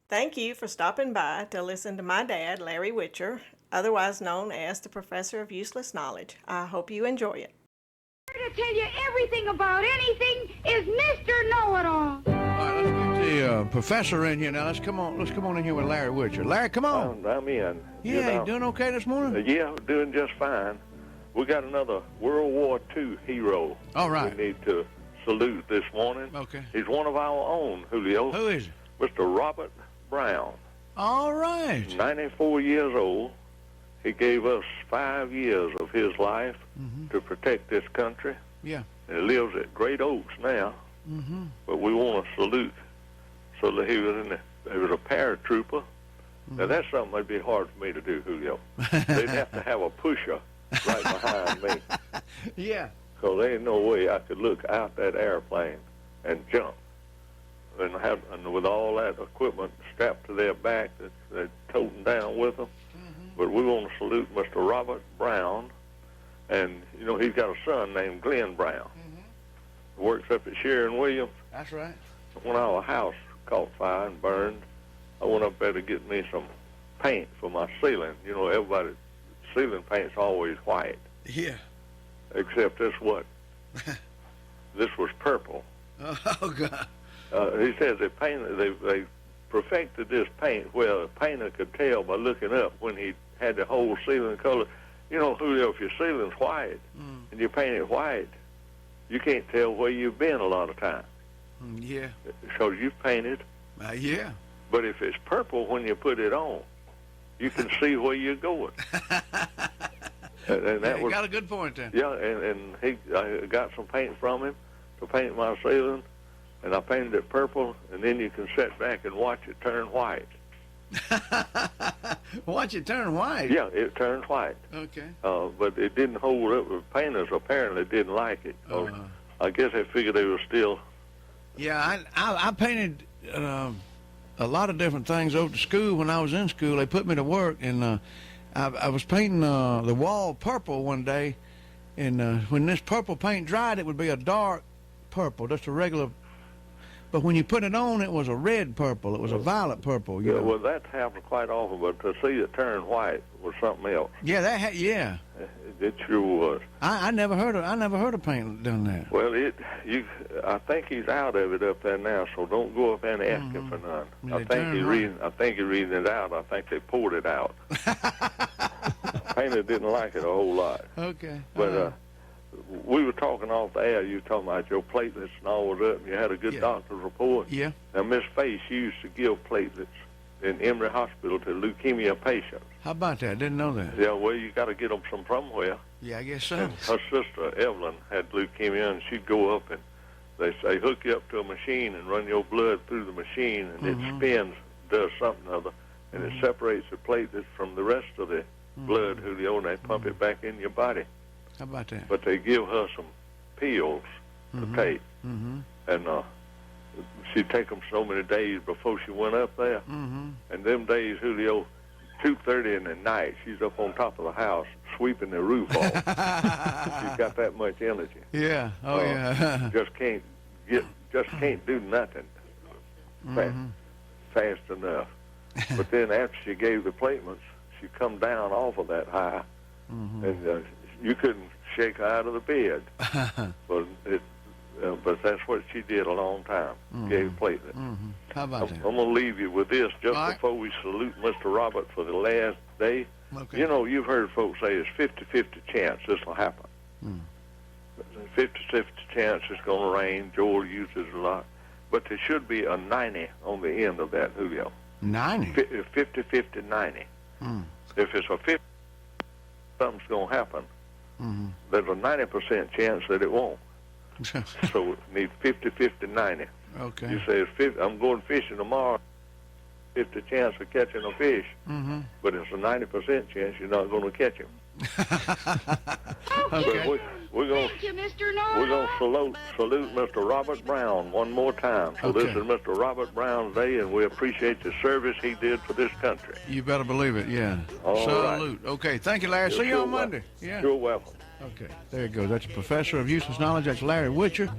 Thank you for stopping by to listen to my dad, Larry Witcher, otherwise known as the Professor of Useless Knowledge. I hope you enjoy it. Here to tell you everything about anything is Mr. Know-It-All. All right, let's get the professor in here now. Let's come on in here with Larry Witcher. Larry, come on. I'm in. Yeah, you doing okay this morning? Yeah, doing just fine. We got another World War II hero. All right. We need to salute this morning. Okay. He's one of our own, Julio. Who is it? Mr. Robert Brown. All right. 94 years old. He gave us 5 years of his life to protect this country. Yeah. And he lives at Great Oaks now. Mm-hmm. But we want to salute. So that he was a paratrooper. Now that's something that'd be hard for me to do, Julio. They'd have to have a pusher right behind me. Yeah. So there ain't no way I could look out that airplane and jump. And with all that equipment strapped to their back that they're toting down with them. But we want to salute Mr. Robert Brown. And, you know, he's got a son named Glenn Brown. Who works up at Sharon Williams. That's right. When our house caught fire and burned, I went up there to get me some paint for my ceiling. You know, everybody's ceiling paint's always white. Yeah. Except this what? This was purple. Oh, God. He says they perfected this paint where the painter could tell by looking up when he had the whole ceiling color. You know, Julio, if your ceiling's white and you paint it white, you can't tell where you've been a lot of times. Yeah. So you've painted. Yeah. But if it's purple when you put it on, you can see where you're going. And that you got a good point there. Yeah, and I got some paint from him to paint my ceiling, and I painted it purple, and then you can sit back and watch it turn white. Watch it turn white? Yeah, it turned white. Okay. But it didn't hold up. The painters apparently didn't like it. I guess they figured they were still... Yeah, I painted a lot of different things over to school. When I was in school, they put me to work, and I was painting the wall purple one day, and when this purple paint dried, it would be a dark purple, just a regular. But when you put it on, it was a red purple. It was a violet purple. You know? Well, that happened quite often, but to see it turn white was something else. Yeah, yeah. It sure was. I never heard of paint done that. Well, I think he's out of it up there now, so don't go up there and ask him for none. I think he's reading it out. I think they poured it out. Painter didn't like it a whole lot. Okay. But we were talking off the air. You were talking about your platelets and all was up, and you had a good doctor's report. Yeah. Now, Miss Face used to give platelets in Emory Hospital to leukemia patients. How about that? I didn't know that. Yeah, well, you got to get them some somewhere. Yeah, I guess so. And her sister, Evelyn, had leukemia, and she'd go up and they say, hook you up to a machine and run your blood through the machine, and it spins, does something or other, and it separates the platelets from the rest of the blood, Julio, and they pump it back in your body. How about that? But they give her some pills to take, and she'd take them so many days before she went up there. And them days, Julio, 2:30 in the night, she's up on top of the house sweeping the roof off. She's got that much energy. Yeah. Oh, yeah. just can't do nothing fast enough. But then after she gave the platelets, she come down off of that high, and you couldn't shake her out of the bed. But that's what she did a long time, gave platelets. How about that? I'm going to leave you with this just before we salute Mr. Robert for the last day. Okay. You know, you've heard folks say it's 50-50 chance this will happen. 50-50 chance it's going to rain. Joel uses it a lot. But there should be a 90 on the end of that, Julio. 90? 50-50, 90. If it's a 50, something's going to happen. There's a 90% chance that it won't. So it needs 50-50, 90. Okay. You say, I'm going fishing tomorrow, 50 chance of catching a fish, but it's a 90% chance you're not going to catch him. Okay. We're going Thank you, Mr. Know-It-All. to salute Mr. Robert Brown one more time. So this is Mr. Robert Brown's day, and we appreciate the service he did for this country. You better believe it, yeah. All Salute. right. Okay, thank you, Larry. See you on Monday. Yeah. You're welcome. Okay, there you go. That's a professor of useless knowledge. That's Larry Witcher.